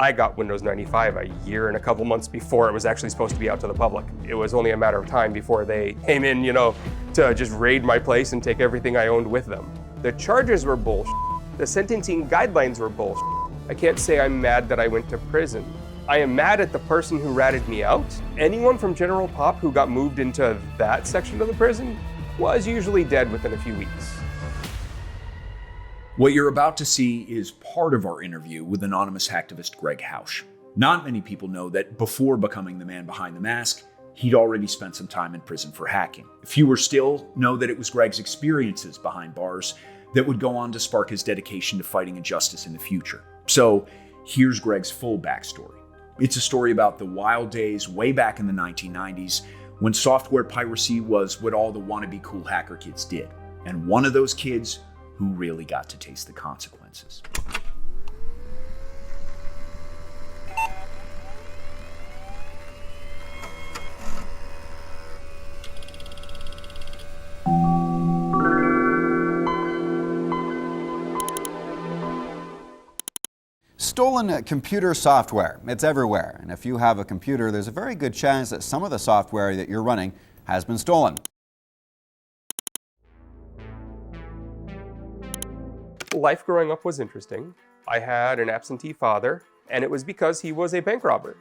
I got Windows 95 a year and a couple months before it was actually supposed to be out to the public. It was only a matter of time before they came in, to just raid my place and take everything I owned with them. The charges were bullshit. The sentencing guidelines were bullshit. I can't say I'm mad that I went to prison. I am mad at the person who ratted me out. Anyone from General Pop who got moved into that section of the prison was usually dead within a few weeks. What you're about to see is part of our interview with anonymous hacktivist Gregg Housh. Not many people know that before becoming the man behind the mask, he'd already spent some time in prison for hacking. Fewer still know that it was Gregg's experiences behind bars that would go on to spark his dedication to fighting injustice in the future. So here's Gregg's full backstory. It's a story about the wild days way back in the 1990s when software piracy was what all the wannabe cool hacker kids did. And one of those kids who really got to taste the consequences. Stolen computer software. It's everywhere. And if you have a computer, there's a very good chance that some of the software that you're running has been stolen. Life growing up was interesting. I had an absentee father, and it was because he was a bank robber.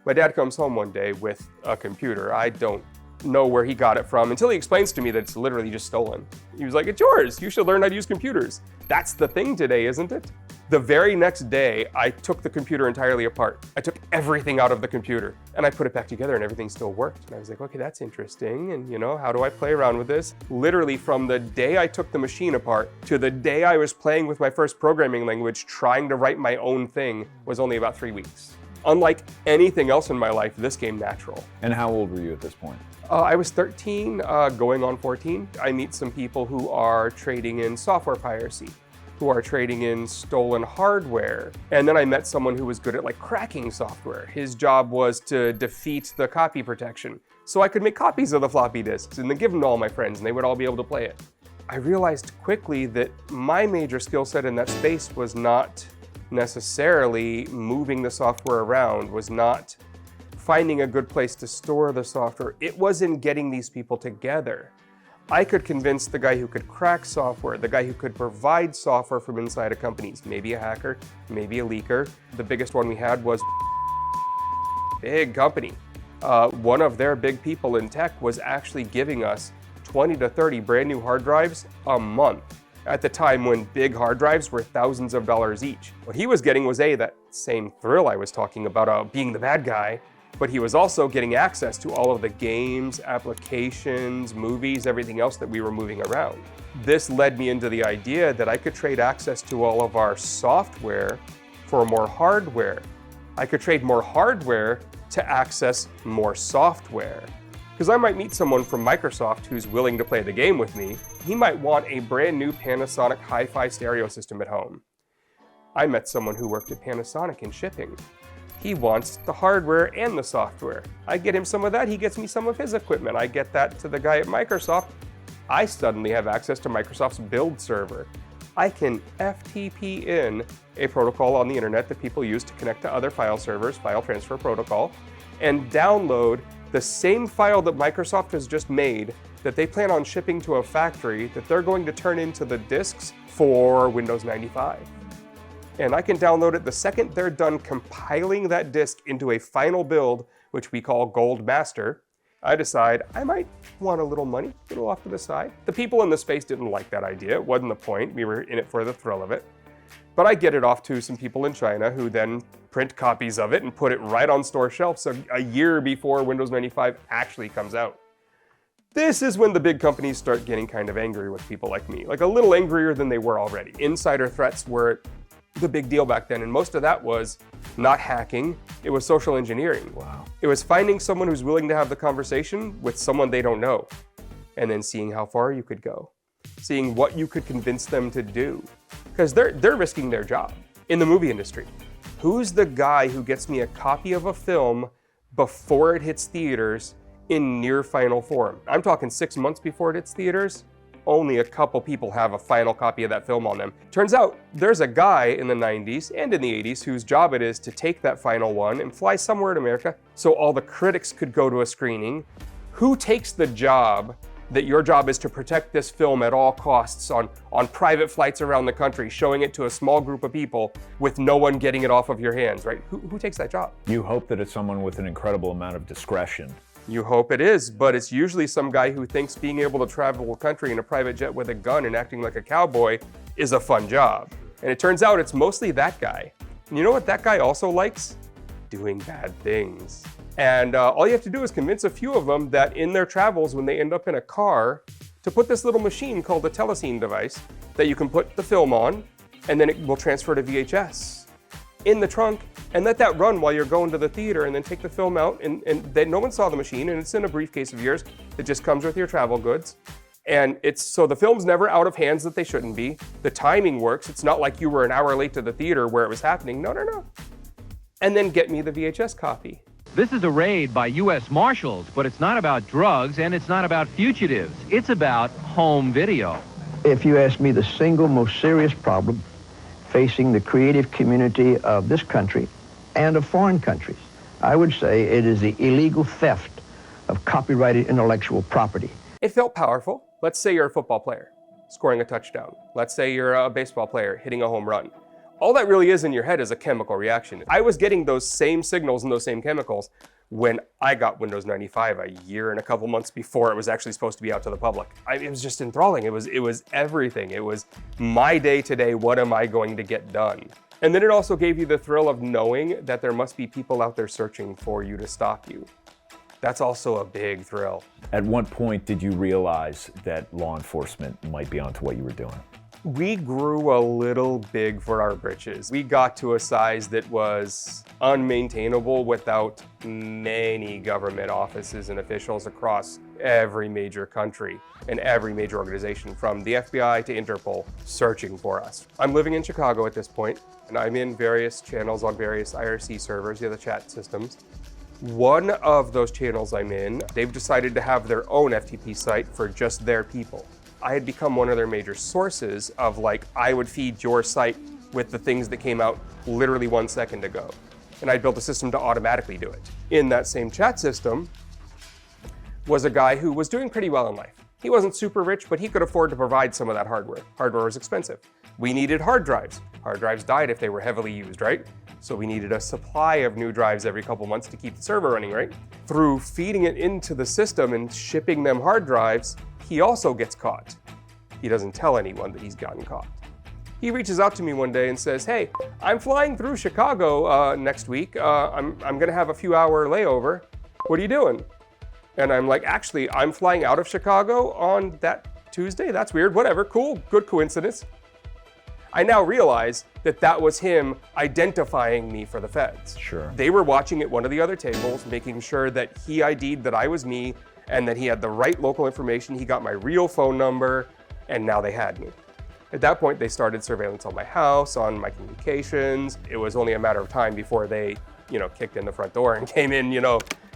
My dad comes home one day with a computer. I don't know where he got it from until he explains to me that it's literally just stolen. He was like, "It's yours. You should learn how to use computers." That's the thing today, isn't it? The very next day, I took the computer entirely apart. I took everything out of the computer and I put it back together and everything still worked. And I was like, okay, that's interesting. And how do I play around with this? Literally from the day I took the machine apart to the day I was playing with my first programming language, trying to write my own thing, was only about 3 weeks. Unlike anything else in my life, this came natural. And how old were you at this point? I was 13, going on 14. I meet some people who are trading in software piracy, who are trading in stolen hardware. And then I met someone who was good at cracking software. His job was to defeat the copy protection. So I could make copies of the floppy disks and then give them to all my friends and they would all be able to play it. I realized quickly that my major skill set in that space was not necessarily moving the software around, was not finding a good place to store the software. It was in getting these people together. I could convince the guy who could crack software, the guy who could provide software from inside of companies, maybe a hacker, maybe a leaker. The biggest one we had was big company. One of their big people in tech was actually giving us 20 to 30 brand new hard drives a month at the time when big hard drives were thousands of dollars each. What he was getting was that same thrill I was talking about, being the bad guy, but he was also getting access to all of the games, applications, movies, everything else that we were moving around. This led me into the idea that I could trade access to all of our software for more hardware. I could trade more hardware to access more software. Because I might meet someone from Microsoft who's willing to play the game with me. He might want a brand new Panasonic hi-fi stereo system at home. I met someone who worked at Panasonic in shipping. He wants the hardware and the software. I get him some of that, he gets me some of his equipment. I get that to the guy at Microsoft. I suddenly have access to Microsoft's build server. I can FTP in a protocol on the internet that people use to connect to other file servers, file transfer protocol, and download the same file that Microsoft has just made that they plan on shipping to a factory that they're going to turn into the disks for Windows 95. And I can download it the second they're done compiling that disk into a final build, which we call Gold Master. I decide I might want a little money, a little off to the side. The people in the space didn't like that idea. It wasn't the point. We were in it for the thrill of it. But I get it off to some people in China who then print copies of it and put it right on store shelves a year before Windows 95 actually comes out. This is when the big companies start getting kind of angry with people like me, like a little angrier than they were already. Insider threats were the big deal back then, and most of that was not hacking, it was social engineering. Wow. It was finding someone who's willing to have the conversation with someone they don't know, and then seeing how far you could go, seeing what you could convince them to do. Because they're risking their job in the movie industry. Who's the guy who gets me a copy of a film before it hits theaters in near final form? I'm talking 6 months before it hits theaters. only a couple people have a final copy of that film on them. Turns out there's a guy in the 90s and in the 80s whose job it is to take that final one and fly somewhere in America so all the critics could go to a screening. Who takes the job that your job is to protect this film at all costs on private flights around the country, showing it to a small group of people with no one getting it off of your hands, right? Who takes that job? You hope that it's someone with an incredible amount of discretion. You hope it is, but it's usually some guy who thinks being able to travel the country in a private jet with a gun and acting like a cowboy is a fun job. And it turns out it's mostly that guy. And you know what that guy also likes? Doing bad things. And all you have to do is convince a few of them that in their travels, when they end up in a car, to put this little machine called a telecine device that you can put the film on, and then it will transfer to VHS in the trunk, and let that run while you're going to the theater, and then take the film out, and then no one saw the machine, and it's in a briefcase of yours that just comes with your travel goods. And so the film's never out of hands that they shouldn't be. The timing works. It's not like you were an hour late to the theater where it was happening. No. And then get me the VHS copy. This is a raid by U.S. Marshals, but it's not about drugs and it's not about fugitives. It's about home video. If you ask me, the single most serious problem facing the creative community of this country and of foreign countries, I would say it is the illegal theft of copyrighted intellectual property. It felt powerful. Let's say you're a football player scoring a touchdown. Let's say you're a baseball player hitting a home run. All that really is in your head is a chemical reaction. I was getting those same signals and those same chemicals when I got Windows 95 a year and a couple months before it was actually supposed to be out to the public. It was just enthralling. It was everything. It was my day today. What am I going to get done? And then it also gave you the thrill of knowing that there must be people out there searching for you to stop you. That's also a big thrill. At what point did you realize that law enforcement might be onto what you were doing? We grew a little big for our britches. We got to a size that was unmaintainable without many government offices and officials across every major country and every major organization, from the FBI to Interpol, searching for us. I'm living in Chicago at this point, and I'm in various channels on various IRC servers, the chat systems. One of those channels I'm in, they've decided to have their own FTP site for just their people. I had become one of their major sources of, like, I would feed your site with the things that came out literally 1 second ago. And I built a system to automatically do it. In that same chat system was a guy who was doing pretty well in life. He wasn't super rich, but he could afford to provide some of that hardware. Hardware was expensive. We needed hard drives. Hard drives died if they were heavily used, right? So we needed a supply of new drives every couple months to keep the server running, right? Through feeding it into the system and shipping them hard drives, he also gets caught. He doesn't tell anyone that he's gotten caught. He reaches out to me one day and says, hey, I'm flying through Chicago next week. I'm gonna have a few hour layover. What are you doing? And I'm like, actually, I'm flying out of Chicago on that Tuesday. That's weird, whatever, cool, good coincidence. I now realize that that was him identifying me for the feds. Sure. They were watching at one of the other tables, making sure that he ID'd that I was me and that he had the right local information. He got my real phone number, and now they had me. At that point, they started surveillance on my house, on my communications. It was only a matter of time before they, kicked in the front door and came in,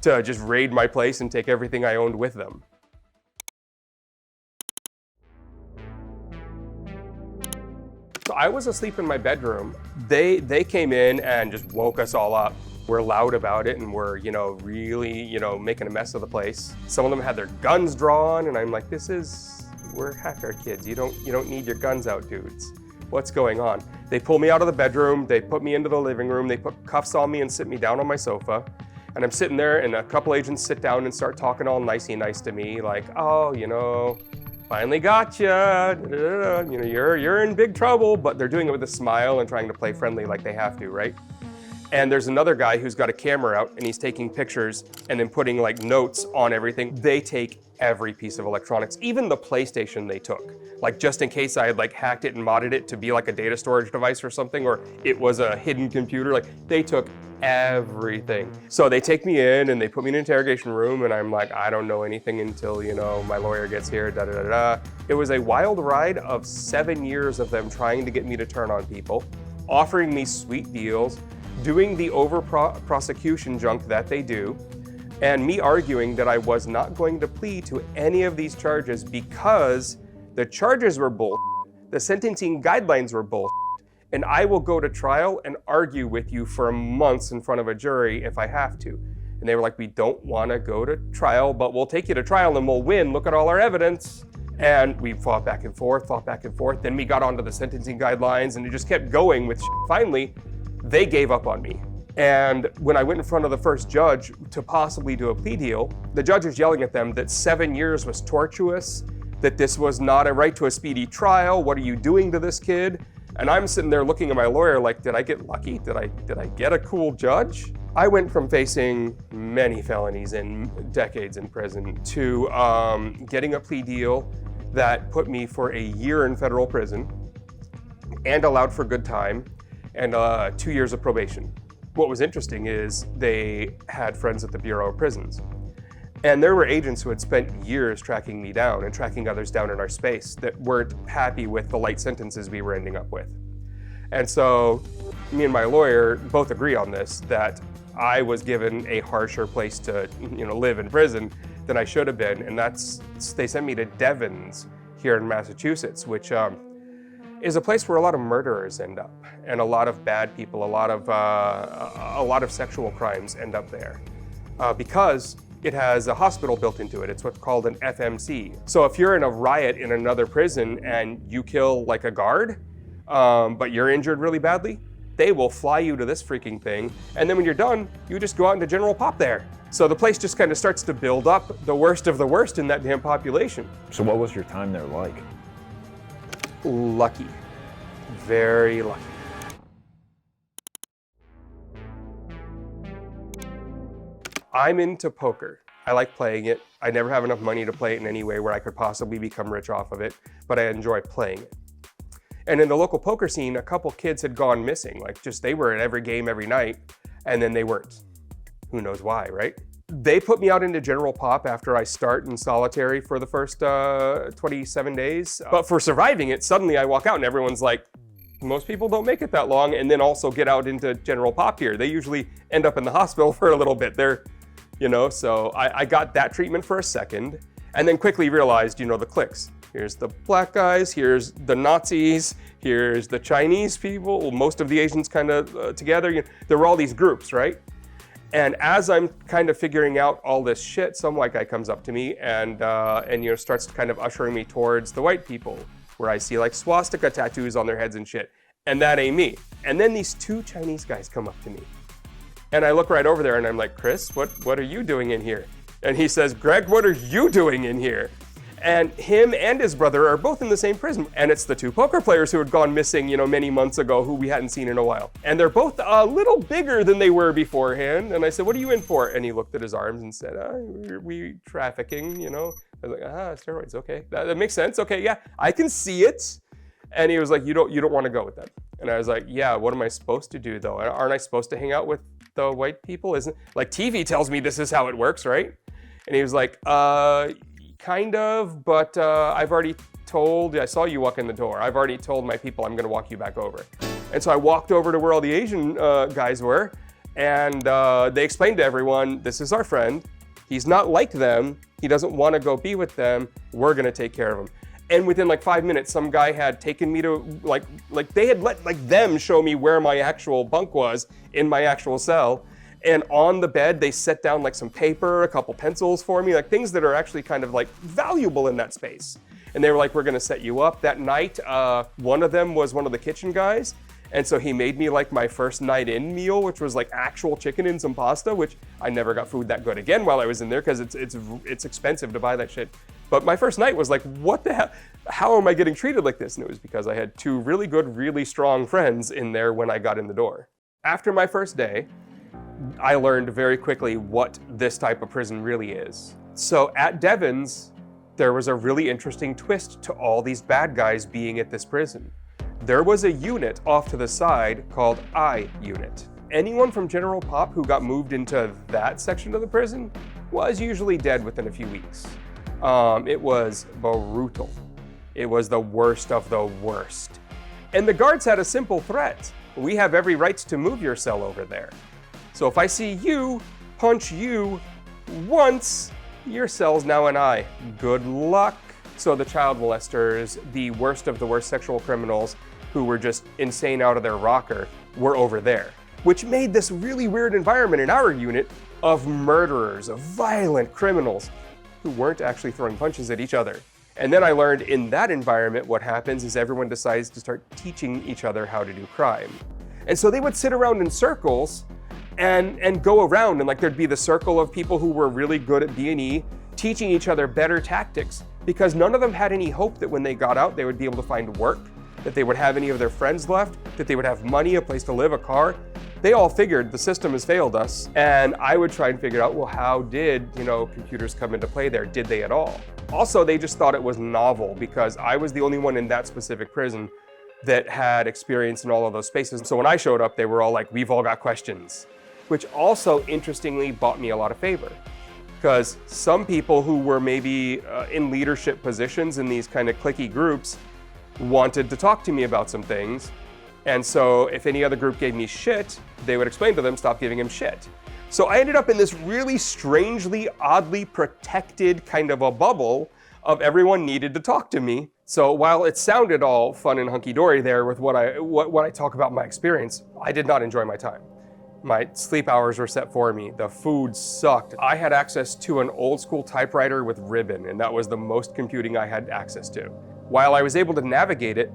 to just raid my place and take everything I owned with them. So I was asleep in my bedroom. They came in and just woke us all up. We're loud about it and we're, really, making a mess of the place. Some of them had their guns drawn and I'm like, we're hacker kids. You don't need your guns out, dudes. What's going on? They pull me out of the bedroom. They put me into the living room. They put cuffs on me and sit me down on my sofa. And I'm sitting there and a couple agents sit down and start talking all nicey nice to me. Like, oh, finally got ya. You're in big trouble. But they're doing it with a smile and trying to play friendly like they have to, right? And there's another guy who's got a camera out and he's taking pictures and then putting like notes on everything. They take every piece of electronics, even the PlayStation they took. Like just in case I had like hacked it and modded it to be like a data storage device or something, or it was a hidden computer, like they took everything. So they take me in and they put me in an interrogation room and I'm like, I don't know anything until, my lawyer gets here, da da da da. It was a wild ride of 7 years of them trying to get me to turn on people, offering me sweet deals, doing the over-prosecution junk that they do, and me arguing that I was not going to plead to any of these charges because The charges were bull. The sentencing guidelines were bull. And I will go to trial and argue with you for months in front of a jury if I have to. And they were like, we don't want to go to trial, but we'll take you to trial and we'll win. Look at all our evidence. And we fought back and forth. Then we got onto the sentencing guidelines and it just kept going with shit. Finally, they gave up on me. And when I went in front of the first judge to possibly do a plea deal, the judge was yelling at them that 7 years was tortuous, that this was not a right to a speedy trial. What are you doing to this kid? And I'm sitting there looking at my lawyer like, did I get lucky? Did I get a cool judge? I went from facing many felonies and decades in prison to getting a plea deal that put me for a year in federal prison and allowed for good time and 2 years of probation. What was interesting is they had friends at the Bureau of Prisons. And there were agents who had spent years tracking me down and tracking others down in our space that weren't happy with the light sentences we were ending up with. And so me and my lawyer both agree on this, that I was given a harsher place to live in prison than I should have been. And they sent me to Devens here in Massachusetts, which is a place where a lot of murderers end up and a lot of bad people, a lot of sexual crimes end up there because it has a hospital built into it. It's what's called an FMC. So if you're in a riot in another prison and you kill like a guard, but you're injured really badly, they will fly you to this freaking thing. And then when you're done, you just go out into general pop there. So the place just kind of starts to build up the worst of the worst in that damn population. So what was your time there like? Lucky. Very lucky. I'm into poker. I like playing it. I never have enough money to play it in any way where I could possibly become rich off of it, but I enjoy playing it. And in the local poker scene, a couple kids had gone missing. They were at every game every night, and then they weren't. Who knows why, right? They put me out into general pop after I start in solitary for the first 27 days. But for surviving it, suddenly I walk out and everyone's like, most people don't make it that long and then also get out into general pop here. They usually end up in the hospital for a little bit. So I got that treatment for a second and then quickly realized, the cliques. Here's the black guys, here's the Nazis, here's the Chinese people, well, most of the Asians kind of together. There were all these groups, right? And as I'm kind of figuring out all this shit, some white guy comes up to me and starts kind of ushering me towards the white people, where I see like swastika tattoos on their heads and shit. And that ain't me. And then these two Chinese guys come up to me. And I look right over there and I'm like, Chris, what are you doing in here? And he says, Greg, what are you doing in here? And him and his brother are both in the same prison. And it's the two poker players who had gone missing, many months ago, who we hadn't seen in a while. And they're both a little bigger than they were beforehand. And I said, what are you in for? And he looked at his arms and said, we trafficking, I was like, steroids, okay. That makes sense. Okay, yeah, I can see it. And he was like, you don't want to go with them. And I was like, yeah, what am I supposed to do though? Aren't I supposed to hang out with the white people? Isn't like TV tells me this is how it works, right? And he was like, kind of, but I've already I saw you walk in the door. I've already told my people I'm gonna walk you back over. And so I walked over to where all the Asian guys were, and they explained to everyone, this is our friend. He's not like them. He doesn't wanna go be with them. We're gonna take care of him. And within like 5 minutes, some guy had taken me to like they had let them show me where my actual bunk was in my actual cell. And on the bed, they set down like some paper, a couple pencils for me, like things that are actually kind of like valuable in that space. And they were like, we're gonna set you up. That night, one of them was one of the kitchen guys. And so he made me like my first night in meal, which was like actual chicken and some pasta, which I never got food that good again while I was in there because it's expensive to buy that shit. But my first night was like, what the hell? How am I getting treated like this? And it was because I had two really good, really strong friends in there when I got in the door. After my first day, I learned very quickly what this type of prison really is. So at Devens, there was a really interesting twist to all these bad guys being at this prison. There was a unit off to the side called I Unit. Anyone from General Pop who got moved into that section of the prison was usually dead within a few weeks. It was brutal. It was the worst of the worst. And the guards had a simple threat. We have every right to move your cell over there. So if I see you punch you once, your cell's now an I. Good luck. So the child molesters, the worst of the worst sexual criminals who were just insane out of their rocker were over there, which made this really weird environment in our unit of murderers, of violent criminals who weren't actually throwing punches at each other. And then I learned in that environment what happens is everyone decides to start teaching each other how to do crime. And so they would sit around in circles and go around, and like there'd be the circle of people who were really good at B&E teaching each other better tactics, because none of them had any hope that when they got out they would be able to find work, that they would have any of their friends left, that they would have money, a place to live, a car. They all figured the system has failed us. And I would try and figure out, well, how did, computers come into play there? Did they at all? Also, they just thought it was novel because I was the only one in that specific prison that had experience in all of those spaces. So when I showed up, they were all like, we've all got questions, which also interestingly bought me a lot of favor. Because some people who were maybe in leadership positions in these kind of cliquey groups wanted to talk to me about some things. And so if any other group gave me shit, they would explain to them, stop giving him shit. So I ended up in this really strangely, oddly protected kind of a bubble of everyone needed to talk to me. So while it sounded all fun and hunky-dory there with what I talk about my experience, I did not enjoy my time. My sleep hours were set for me. The food sucked. I had access to an old school typewriter with ribbon, and that was the most computing I had access to. While I was able to navigate it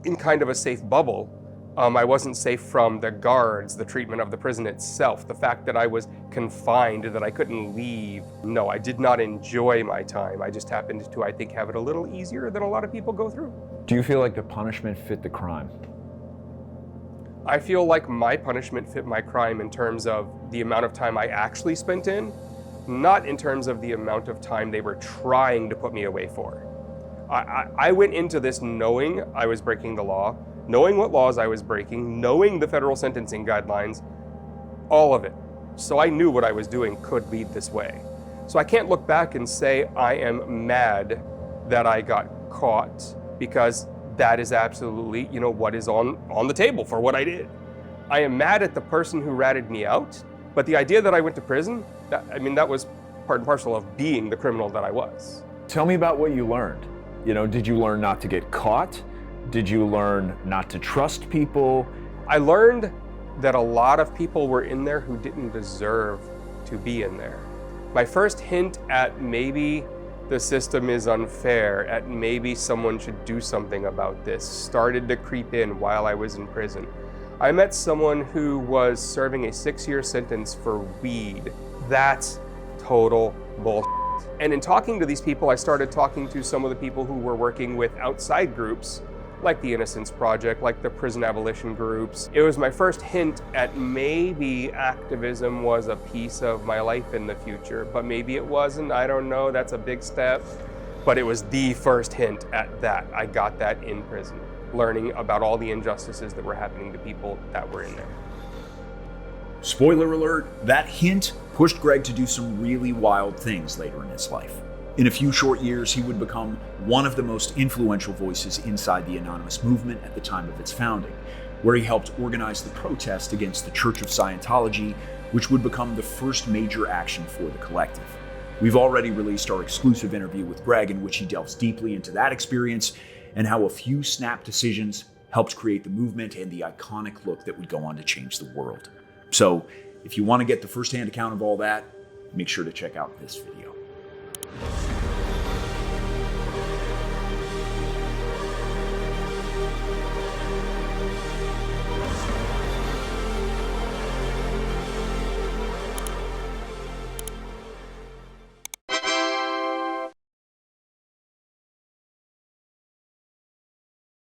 in kind of a safe bubble, I wasn't safe from the guards, the treatment of the prison itself, the fact that I was confined, that I couldn't leave. No, I did not enjoy my time. I just happened to, I think, have it a little easier than a lot of people go through. Do you feel like the punishment fit the crime? I feel like my punishment fit my crime in terms of the amount of time I actually spent in, not in terms of the amount of time they were trying to put me away for. I went into this knowing I was breaking the law, knowing what laws I was breaking, knowing the federal sentencing guidelines, all of it. So I knew what I was doing could lead this way. So I can't look back and say I am mad that I got caught, because that is absolutely, what is on the table for what I did. I am mad at the person who ratted me out, but the idea that I went to prison, that was part and parcel of being the criminal that I was. Tell me about what you learned. Did you learn not to get caught? Did you learn not to trust people? I learned that a lot of people were in there who didn't deserve to be in there. My first hint at maybe the system is unfair, at maybe someone should do something about this, started to creep in while I was in prison. I met someone who was serving a 6-year sentence for weed. That's total bullshit. And in talking to these people, I started talking to some of the people who were working with outside groups, like the Innocence Project, like the prison abolition groups. It was my first hint at maybe activism was a piece of my life in the future, but maybe it wasn't, I don't know, that's a big step. But it was the first hint at that. I got that in prison, learning about all the injustices that were happening to people that were in there. Spoiler alert, that hint pushed Gregg to do some really wild things later in his life. In a few short years, he would become one of the most influential voices inside the anonymous movement at the time of its founding, where he helped organize the protest against the Church of Scientology, which would become the first major action for the collective. We've already released our exclusive interview with Gregg, in which he delves deeply into that experience and how a few snap decisions helped create the movement and the iconic look that would go on to change the world. So, if you want to get the first-hand account of all that, make sure to check out this video.